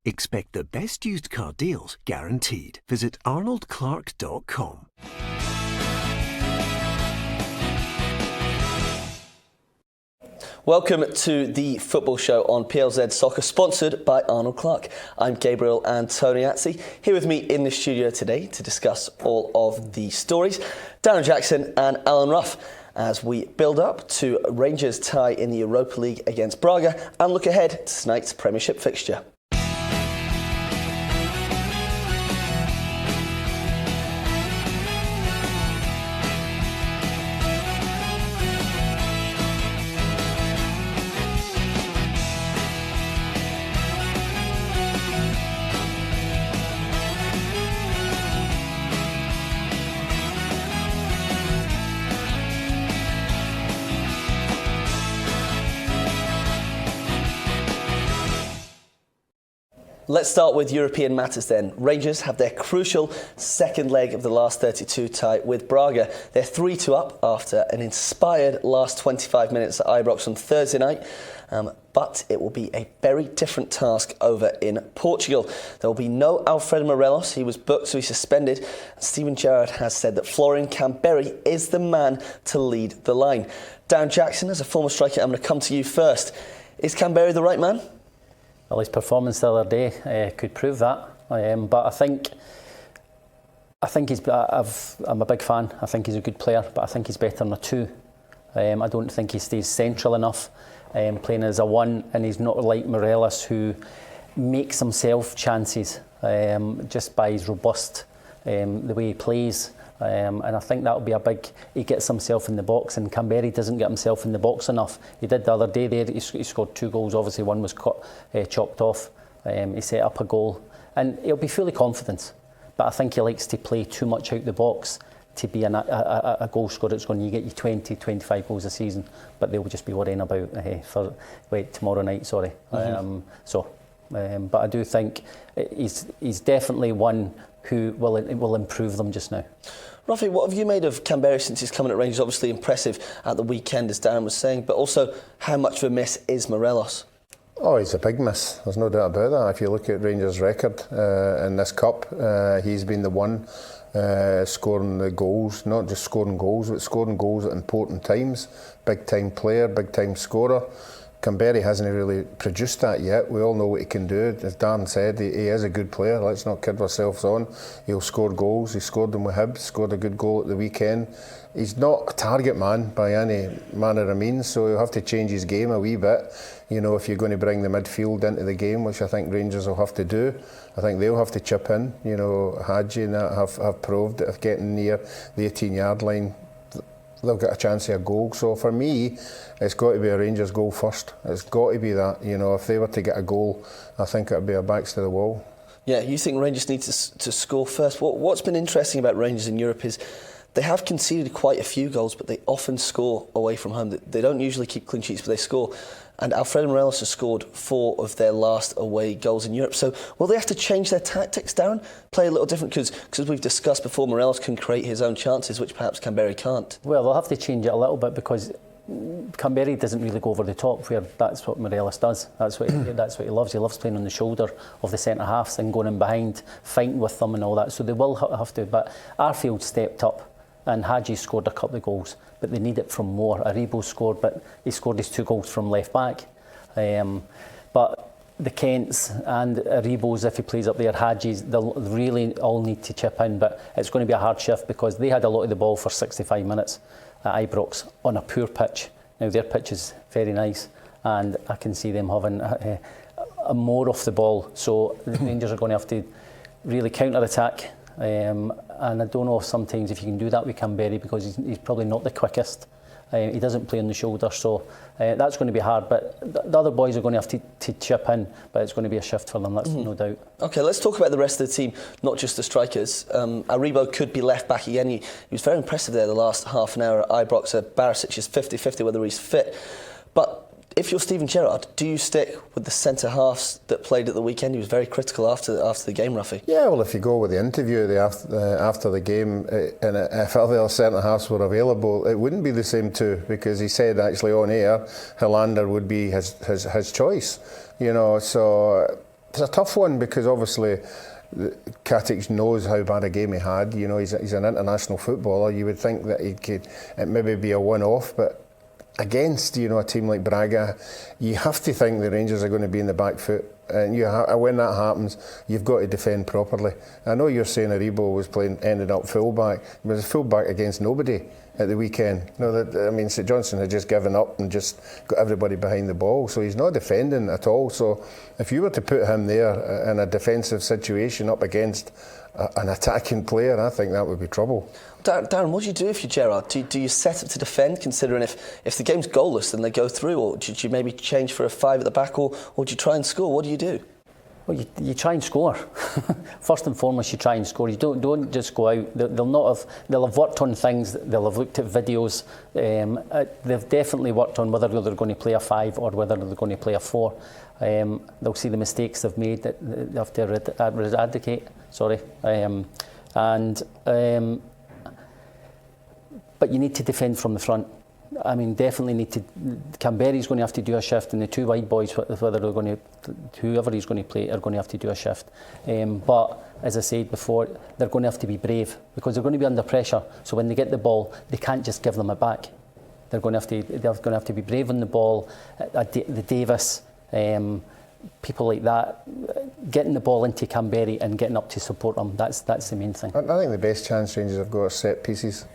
Expect the best used car deals guaranteed. Visit arnoldclark.com. Welcome to the football show on PLZ Soccer, sponsored by Arnold Clark. I'm Gabriel Antoniazzi. Here with me in the studio today to discuss all of the stories, Darren Jackson and Alan Rough, as we build up to Rangers' tie in the Europa League against Braga and look ahead to tonight's Premiership fixture. Let's start with European matters then. Rangers have their crucial second leg of the last 32 tie with Braga. They're 3-2 up after an inspired last 25 minutes at Ibrox on Thursday night. But it will be a very different task over in Portugal. There will be no Alfredo Morelos. He was booked, so he's suspended. Steven Gerrard has said that Florian Kamberi is the man to lead the line. Darren Jackson, as a former striker, I'm going to come to you first. Is Kamberi the right man? Well, his performance the other day could prove that. But I think he's. I'm a big fan. I think he's a good player, but I think he's better than a two. I don't think he stays central enough, playing as a one, and he's not like Morelos, who makes himself chances just by his robust, the way he plays. And I think that'll be a big. He gets himself in the box, and Kamberi doesn't get himself in the box enough. He did the other day there. He scored 2 goals. Obviously, one was chopped off. He set up a goal, and he'll be fully confident. But I think he likes to play too much out the box to be a goal scorer that's going to get you 20, 25 goals a season. But they'll just be worrying about tomorrow night. Sorry. But I do think he's definitely one who will improve them just now. Roughie, what have you made of Kamberi since he's coming at Rangers? Obviously impressive at the weekend, as Darren was saying, but also how much of a miss is Morelos? Oh, he's a big miss. There's no doubt about that. If you look at Rangers' record in this cup, he's been the one scoring the goals, not just scoring goals, but scoring goals at important times. Big-time player, big-time scorer. Kamberi hasn't really produced that yet. We all know what he can do. As Darren said, he is a good player. Let's not kid ourselves on. He'll score goals. He scored them with Hibs, scored a good goal at the weekend. He's not a target man by any manner of means, so he'll have to change his game a wee bit. You know, if you're going to bring the midfield into the game, which I think Rangers will have to do, I think they'll have to chip in. You know, Hadji and that have proved that if getting near the 18-yard line, they'll get a chance of a goal. So for me, it's got to be a Rangers goal first. It's got to be that. You know, if they were to get a goal, I think it would be a backs to the wall. Yeah, you think Rangers need to score first? What's been interesting about Rangers in Europe is they have conceded quite a few goals, but they often score away from home. They don't usually keep clean sheets, but they score. And Alfredo Morelos has scored 4 of their last away goals in Europe. So will they have to change their tactics, Darren? Play a little different? Because as we've discussed before, Morelos can create his own chances, which perhaps Kamberi can't. Well, they'll have to change it a little bit because Kamberi doesn't really go over the top, where that's what Morelos does. That's what he loves. He loves playing on the shoulder of the centre halves and going in behind, fighting with them and all that. So they will have to. But Arfield stepped up, and Hadji scored a couple of goals, but they need it from more. Aribo scored, but he scored his 2 goals from left back. But the Kents and Aribos, if he plays up there, Hadji's, they'll really all need to chip in. But it's going to be a hard shift because they had a lot of the ball for 65 minutes at Ibrox on a poor pitch. Now their pitch is very nice, and I can see them having a more off the ball. So the Rangers are going to have to really counter-attack. And I don't know sometimes if you can do that with Kamberi because he's probably not the quickest. He doesn't play on the shoulder, so that's going to be hard. But the other boys are going to have to chip in, but it's going to be a shift for them, that's no doubt. OK, let's talk about the rest of the team, not just the strikers. Aribo could be left back again. He was very impressive there the last half an hour at Ibrox. Barisic is 50-50 whether he's fit. But if you're Steven Gerrard, do you stick with the centre-halves that played at the weekend? He was very critical after the game, Roughie. Yeah, well, if you go with the interview after the game, and if other centre-halves were available, it wouldn't be the same two, because he said actually on air, Helander would be his choice. You know, so It's a tough one because obviously Katic knows how bad a game he had. You know, he's an international footballer. You would think that it maybe be a one-off, but against, you know, a team like Braga, you have to think the Rangers are going to be in the back foot, and when that happens, you've got to defend properly. I know you're saying Aribo was ended up fullback. He was a fullback against nobody at the weekend. St Johnstone had just given up and just got everybody behind the ball, so he's not defending at all. So if you were to put him there in a defensive situation up against an attacking player, I think that would be trouble. Darren, what do you do if you're Gerrard? Do you set up to defend, considering if the game's goalless and they go through, or do you maybe change for a 5 at the back, or do you try and score? What do you do? Well, you try and score. First and foremost, you try and score. You don't just go out. They'll have worked on things. They'll have looked at videos. They've definitely worked on whether they're going to play a 5 or whether they're going to play a 4. They'll see the mistakes they've made that they have to eradicate. But you need to defend from the front. I mean, definitely need to. Kamberi's going to have to do a shift, and the 2 wide boys, whether they're going to, whoever he's going to play, are going to have to do a shift. But as I said before, they're going to have to be brave because they're going to be under pressure. So when they get the ball, they can't just give them it back. They're going to have to be brave on the ball. The Davis, people like that, getting the ball into Kamberi and getting up to support them. That's the main thing. I think the best chance Rangers have got are set pieces.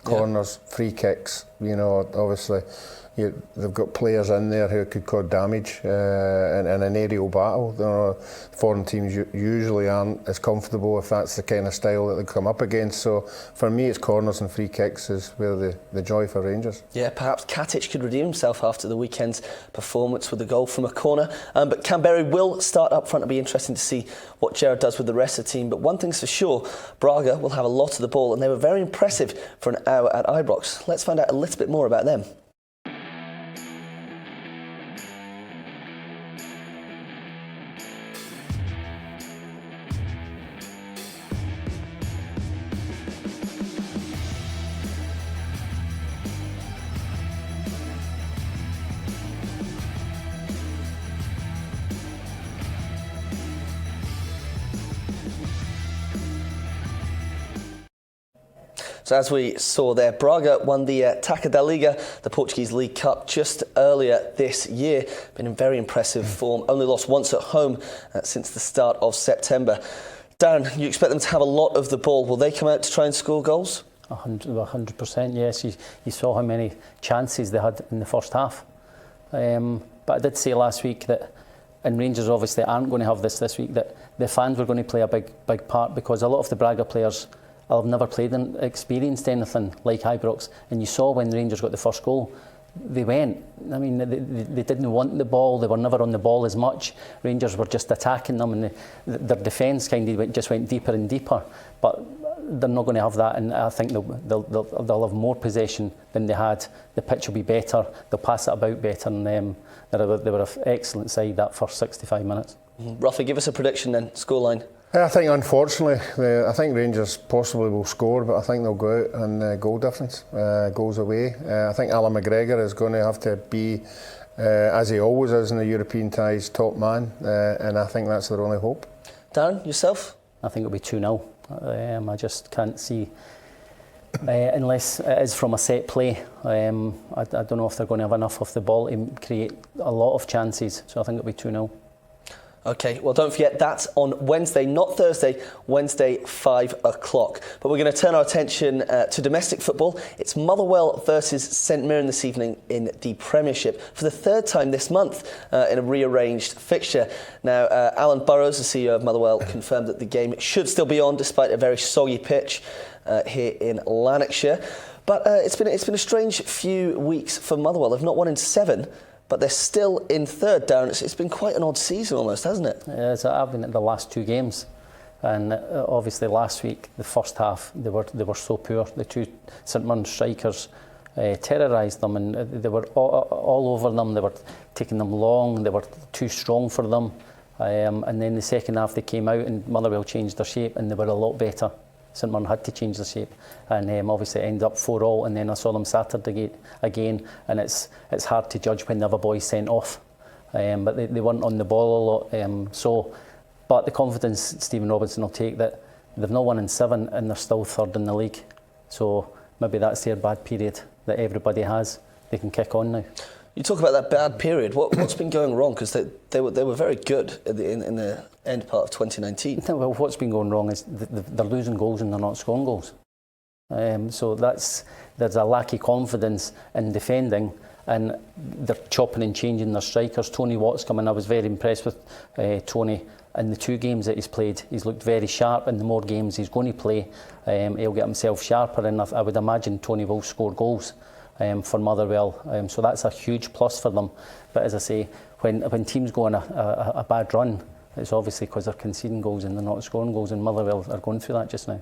Corners, free kicks, you know, obviously they've got players in there who could cause damage in an aerial battle. You know, foreign teams usually aren't as comfortable if that's the kind of style that they come up against. So for me, it's corners and free kicks is where the joy for Rangers. Yeah, perhaps Katic could redeem himself after the weekend's performance with a goal from a corner. But Kamberi will start up front. It'll be interesting to see what Gerrard does with the rest of the team. But one thing's for sure, Braga will have a lot of the ball, and they were very impressive for an hour at Ibrox. Let's find out a little bit more about them. So as we saw there, Braga won the Taça da Liga, the Portuguese League Cup, just earlier this year. Been in very impressive form. Only lost once at home since the start of September. Darren, you expect them to have a lot of the ball. Will they come out to try and score goals? 100%, yes. You saw how many chances they had in the first half. But I did say last week that, and Rangers obviously aren't going to have this week, that the fans were going to play a big part, because a lot of the Braga players have never played and experienced anything like Ibrox. And you saw when Rangers got the first goal, they went. I mean, they didn't want the ball. They were never on the ball as much. Rangers were just attacking them, and their defence kind of just went deeper and deeper. But they're not going to have that, and I think they'll have more possession than they had. The pitch will be better. They'll pass it about better, and they were an excellent side that first 65 minutes. Roughie, give us a prediction then, scoreline. I think, unfortunately, I think Rangers possibly will score, but I think they'll go out on goal difference, goals away. I think Alan McGregor is going to have to be, as he always is in the European ties, top man, and I think that's their only hope. Darren, yourself? I think it'll be 2-0. I just can't see, unless it is from a set play. I don't know if they're going to have enough of the ball to create a lot of chances, so I think it'll be 2-0. OK, well, don't forget, that's on Wednesday, not Thursday, Wednesday, 5 o'clock. But we're going to turn our attention to domestic football. It's Motherwell versus St Mirren this evening in the Premiership for the third time this month in a rearranged fixture. Now, Alan Burrows, the CEO of Motherwell, confirmed that the game should still be on despite a very soggy pitch here in Lanarkshire. But it's been a strange few weeks for Motherwell. They've not won in 7. But they're still in third, Darren. It's been quite an odd season almost, hasn't it? Yeah, I've been at the last 2 games, and obviously last week, the first half, they were so poor. The 2 St Mirren strikers terrorised them, and they were all over them. They were taking them long. They were too strong for them. And then the second half, they came out, and Motherwell changed their shape, and they were a lot better. St Mirren had to change the shape, and obviously it ended up 4-4. And then I saw them Saturday again, and it's hard to judge when the other boys sent off, but they weren't on the ball a lot. So But the confidence Stephen Robinson will take, that they've not won in 7 and they're still third in the league. So maybe that's their bad period that everybody has. They can kick on now. You talk about that bad period. What's been going wrong? Because they were very good in the end part of 2019. Well, what's been going wrong is they're losing goals and they're not scoring goals. So there's a lack of confidence in defending, and they're chopping and changing their strikers. Tony Watt's coming. I was very impressed with Tony in the 2 games that he's played. He's looked very sharp. In the more games he's going to play, he'll get himself sharper, and I would imagine Tony will score goals for Motherwell. So that's a huge plus for them. But as I say, when teams go on a bad run, it's obviously because they're conceding goals and they're not scoring goals, and Motherwell are going through that just now.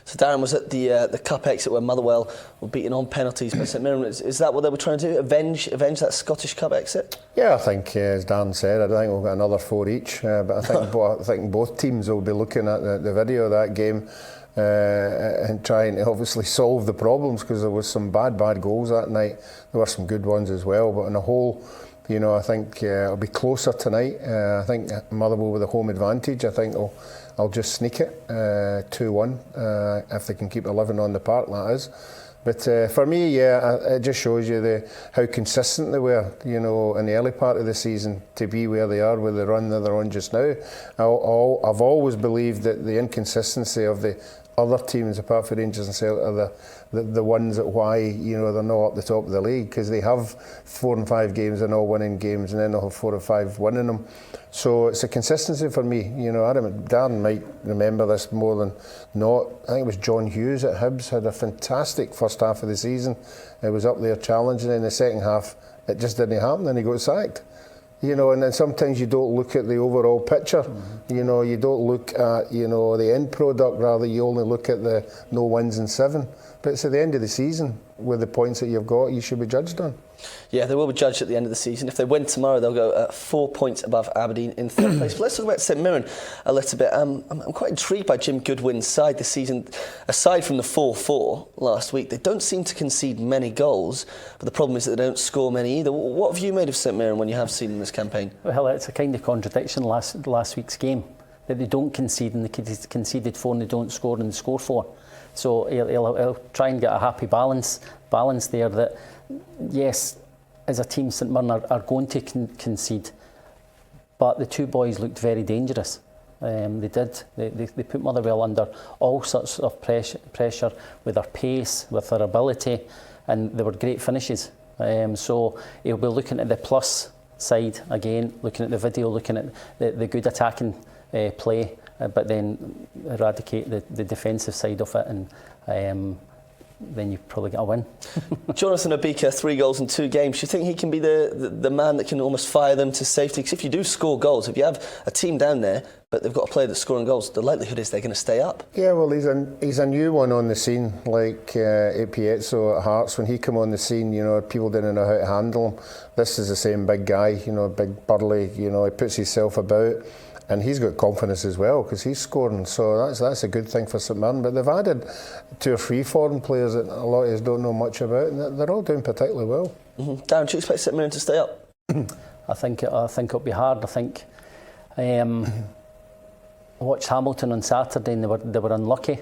So Darren was at the cup exit where Motherwell were beaten on penalties by St Mirren. Is that what they were trying to do? Avenge that Scottish Cup exit? Yeah, I think, as Dan said, I think we'll get another 4 each. But I think both teams will be looking at the video of that game and trying to obviously solve the problems, because there was some bad goals that night. There were some good ones as well. But on the whole, you know, I think it'll be closer tonight. I think Motherwell with a home advantage. I think I'll just sneak it 2-1 if they can keep 11 on the park, that is. But for me, yeah, it just shows you how consistent they were, you know, in the early part of the season to be where they are with the run that they're on just now. I've always believed that the inconsistency of the other teams, apart from Rangers and Celtic, are the ones that why, you know, they're not up the top of the league, because they have 4 and 5 games and all winning games, and then they'll have 4 or 5 winning them. So it's a consistency for me. You know, Darren might remember this more than not. I think it was John Hughes at Hibs had a fantastic first half of the season. It was up there challenging. In the second half, it just didn't happen, and he got sacked. You know, and then sometimes you don't look at the overall picture. You know, you don't look at, you know, the end product. Rather, you only look at the no wins in 7. But it's at the end of the season, with the points that you've got, you should be judged on. Yeah, they will be judged at the end of the season. If they win tomorrow, they'll go 4 points above Aberdeen in 3rd place. But let's talk about St Mirren a little bit. I'm quite intrigued by Jim Goodwin's side this season. Aside from the 4-4 last week, they don't seem to concede many goals, but the problem is that they don't score many either. What have you made of St Mirren when you have seen them this campaign? Well, it's a kind of contradiction last week's game, that they don't concede, and they conceded 4 and they don't score and they score 4. So he'll try and get a happy balance there, that yes, as a team St Mirren are going to concede, but the 2 boys looked very dangerous. They did. They put Motherwell under all sorts of pressure with their pace, with their ability, and they were great finishes. So he'll be looking at the plus side again, looking at the video, looking at the good attacking play, but then eradicate the defensive side of it, and then you probably get a win. Jonathan Obika, 3 goals in 2 games. Do you think he can be the man that can almost fire them to safety? Because if you do score goals, if you have a team down there, but they've got a player that's scoring goals, the likelihood is they're going to stay up. Yeah, well, he's a new one on the scene, like Piezzo at Hearts. When he came on the scene, you know, people didn't know how to handle him. This is the same big guy, you know, big burly, you know, he puts himself about. And he's got confidence as well, because he's scoring, so that's a good thing for St Mirren. But they've added 2 or 3 foreign players that a lot of us don't know much about, and they're all doing particularly well. Darren, do you expect St Mirren to stay up? I think it'll be hard. I think I watched Hamilton on Saturday, and they were unlucky.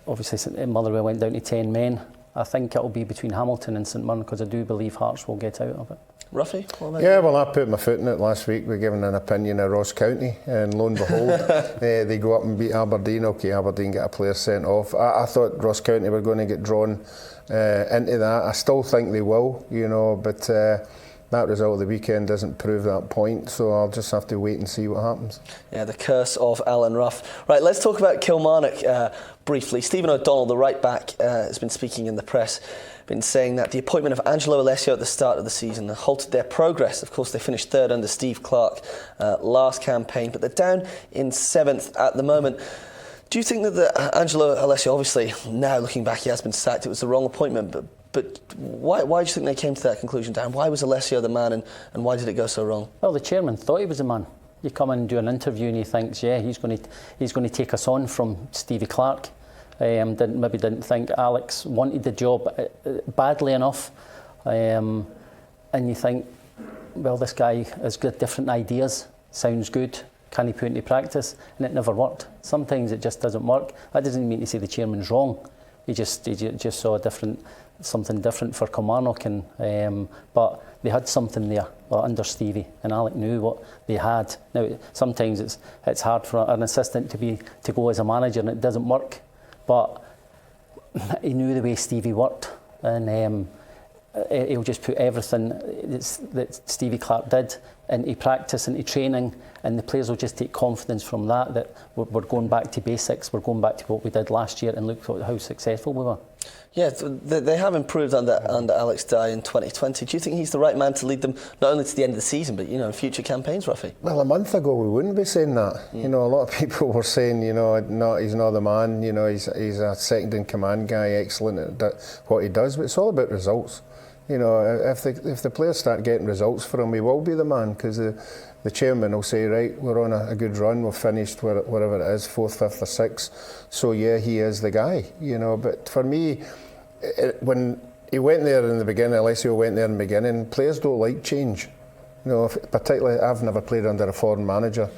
Obviously, Motherwell went down to 10 men. I think it'll be between Hamilton and St Mirren, because I do believe Hearts will get out of it. Roughie, what about you? Yeah, well, I put my foot in it last week. We're giving an opinion of Ross County, and lo and behold, they go up and beat Aberdeen. Okay, Aberdeen get a player sent off. I thought Ross County were going to get drawn into that. I still think they will, you know, but that result of the weekend doesn't prove that point, so I'll just have to wait and see what happens. Yeah, the curse of Alan Rough. Right, let's talk about Kilmarnock briefly. Stephen O'Donnell, the right back, has been speaking in the press, been saying that the appointment of Angelo Alessio at the start of the season halted their progress. Of course, they finished 3rd under Steve Clarke last campaign, but they're down in 7th at the moment. Do you think that Angelo Alessio, obviously now looking back, he has been sacked, it was the wrong appointment, but why do you think they came to that conclusion, Dan? Why was Alessio the man, and why did it go so wrong? Well, the chairman thought he was the man. You come in and do an interview and he thinks, yeah, he's going to take us on from Stevie Clarke. Maybe didn't think Alex wanted the job badly enough, and you think, well, this guy has got different ideas, sounds good, can he put into practice? And it never worked. Sometimes it just doesn't work. That doesn't mean to say the chairman's wrong. He just saw something different for Kilmarnock, but they had something there under Stevie, and Alec knew what they had. Now sometimes it's hard for an assistant to go as a manager and it doesn't work, but he knew the way Stevie worked, and he'll just put everything that Stevie Clarke did into practice, into training, and the players will just take confidence from that we're going back to basics, we're going back to what we did last year, and look how successful we were. Yeah, they have improved under Alex Dye in 2020. Do you think he's the right man to lead them not only to the end of the season, but in future campaigns, Roughie? Well, a month ago we wouldn't be saying that. A lot of people were saying, he's not the man. He's a second in command guy, excellent at what he does. But it's all about results. If the players start getting results for him, he will be the man, because the chairman will say, right, we're on a good run, we've finished wherever it is, 4th, 5th or 6th. So yeah, he is the guy. But for me, when he went there in the beginning, Alessio went there in the beginning, players don't like change. Particularly, I've never played under a foreign manager,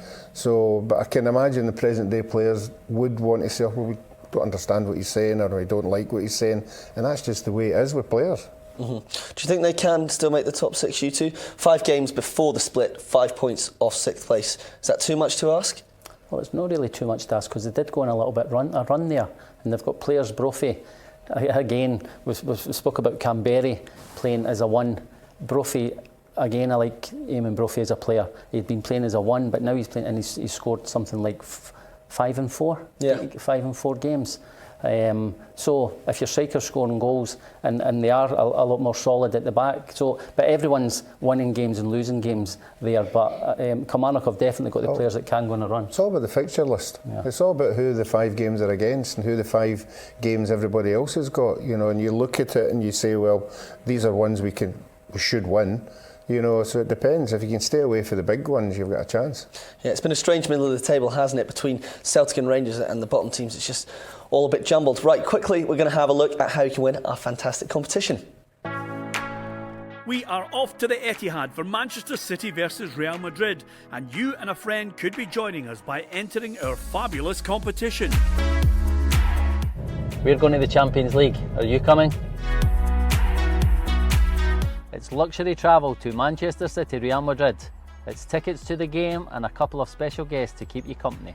but I can imagine the present day players would want to say, well, we don't understand what he's saying, or we don't like what he's saying, and that's just the way it is with players. Mm-hmm. Do you think they can still make the top 6, you two? 5 games before the split, 5 points off 6th place. Is that too much to ask? Well, it's not really too much to ask, because they did go on a little bit a run there, and they've got players. Brophy, again, we spoke about Kamberi playing as a 1. Brophy, again, I like Eamon Brophy as a player. He'd been playing as a 1, but now he's playing, and he's scored something like 5 and 4. Yeah. 5 and 4 games. So if your strikers scoring goals, and they are a lot more solid at the back, but everyone's winning games and losing games there, but Kilmarnock have definitely got the players that can go on a run. It's all about the fixture list. Yeah. It's all about who the 5 games are against and who the 5 games everybody else has got, and you look at it and you say, well, these are ones we should win. So it depends. If you can stay away from the big ones, you've got a chance. Yeah, it's been a strange middle of the table, hasn't it, between Celtic and Rangers and the bottom teams. It's just all a bit jumbled. Right, quickly, we're going to have a look at how you can win our fantastic competition. We are off to the Etihad for Manchester City versus Real Madrid, and you and a friend could be joining us by entering our fabulous competition. We're going to the Champions League. Are you coming? It's luxury travel to Manchester City, Real Madrid. It's tickets to the game and a couple of special guests to keep you company.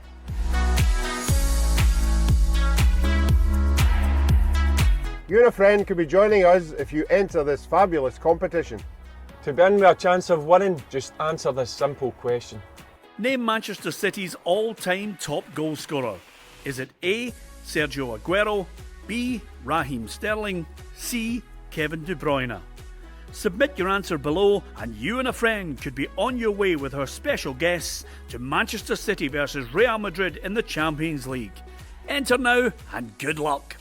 You and a friend could be joining us if you enter this fabulous competition. To be in with a chance of winning, just answer this simple question. Name Manchester City's all-time top goal scorer. Is it A, Sergio Aguero, B, Raheem Sterling, C, Kevin De Bruyne? Submit your answer below, and you and a friend could be on your way with our special guests to Manchester City versus Real Madrid in the Champions League. Enter now, and good luck.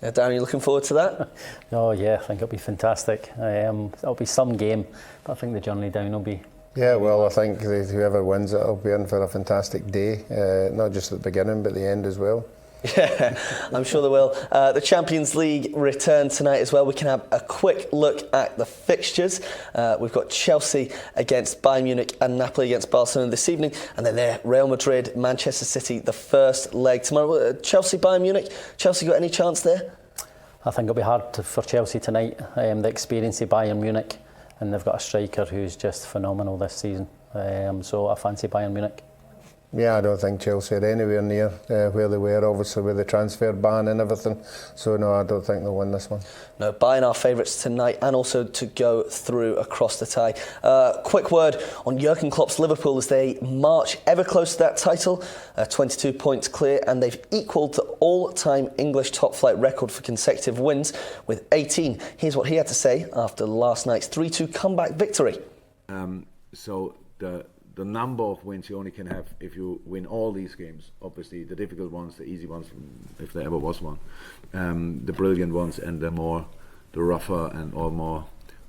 Darren, you looking forward to that? Oh yeah, I think it'll be fantastic. It'll be some game, but I think the journey down will be... Yeah, well, I think whoever wins it will be in for a fantastic day, not just at the beginning, but the end as well. Yeah, I'm sure they will. The Champions League return tonight as well. We can have a quick look at the fixtures. We've got Chelsea against Bayern Munich and Napoli against Barcelona this evening, and then there, Real Madrid, Manchester City, the first leg tomorrow. Chelsea, Bayern Munich. Chelsea got any chance there? I think it'll be hard for Chelsea tonight. The experience of Bayern Munich, and they've got a striker who's just phenomenal this season. So I fancy Bayern Munich. Yeah, I don't think Chelsea are anywhere near where they were, obviously, with the transfer ban and everything. So, no, I don't think they'll win this one. No, Bayern are favourites tonight, and also to go through across the tie. Quick word on Jurgen Klopp's Liverpool as they march ever closer to that title. 22 points clear, and they've equalled the all-time English top-flight record for consecutive wins with 18. Here's what he had to say after last night's 3-2 comeback victory. So the number of wins you only can have if you win all these games. Obviously, the difficult ones, the easy ones, if there ever was one, the brilliant ones, and the rougher and all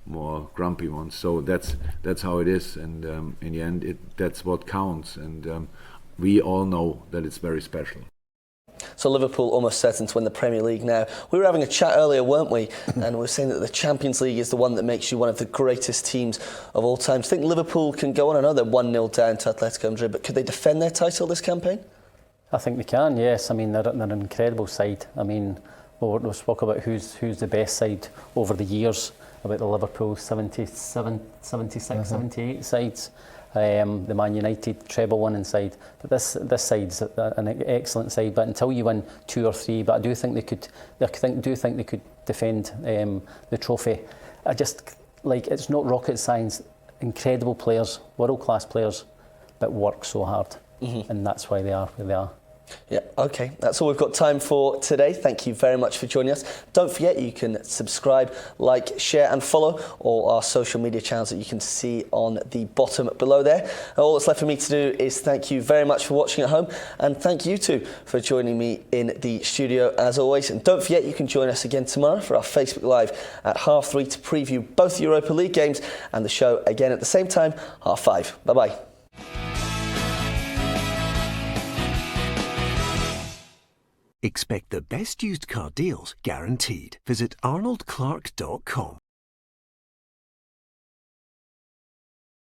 more grumpy ones. So that's how it is, and in the end, that's what counts. And we all know that it's very special. So Liverpool almost certain to win the Premier League now. We were having a chat earlier, weren't we? And we were saying that the Champions League is the one that makes you one of the greatest teams of all time. Do you think Liverpool can go on? I know they're 1-0 down to Atletico Madrid, but could they defend their title this campaign? I think they can, yes. I mean, they're an incredible side. I mean, we'll spoke about who's the best side over the years, about the Liverpool 77, 76, 78 sides, the Man United treble winning side. But this side's an excellent side. But until you win 2 or 3, but I do think they could defend the trophy. I just it's not rocket science. Incredible players, world-class players, but work so hard, and that's why they are where they are. Yeah, okay. That's all we've got time for today. Thank you very much for joining us. Don't forget you can subscribe, like, share and follow all our social media channels that you can see on the bottom below there. All that's left for me to do is thank you very much for watching at home, and thank you too for joining me in the studio as always. And don't forget you can join us again tomorrow for our Facebook Live at 3:30 to preview both Europa League games, and the show again at the same time, 5:30. Bye-bye. Expect the best used car deals guaranteed. Visit arnoldclark.com.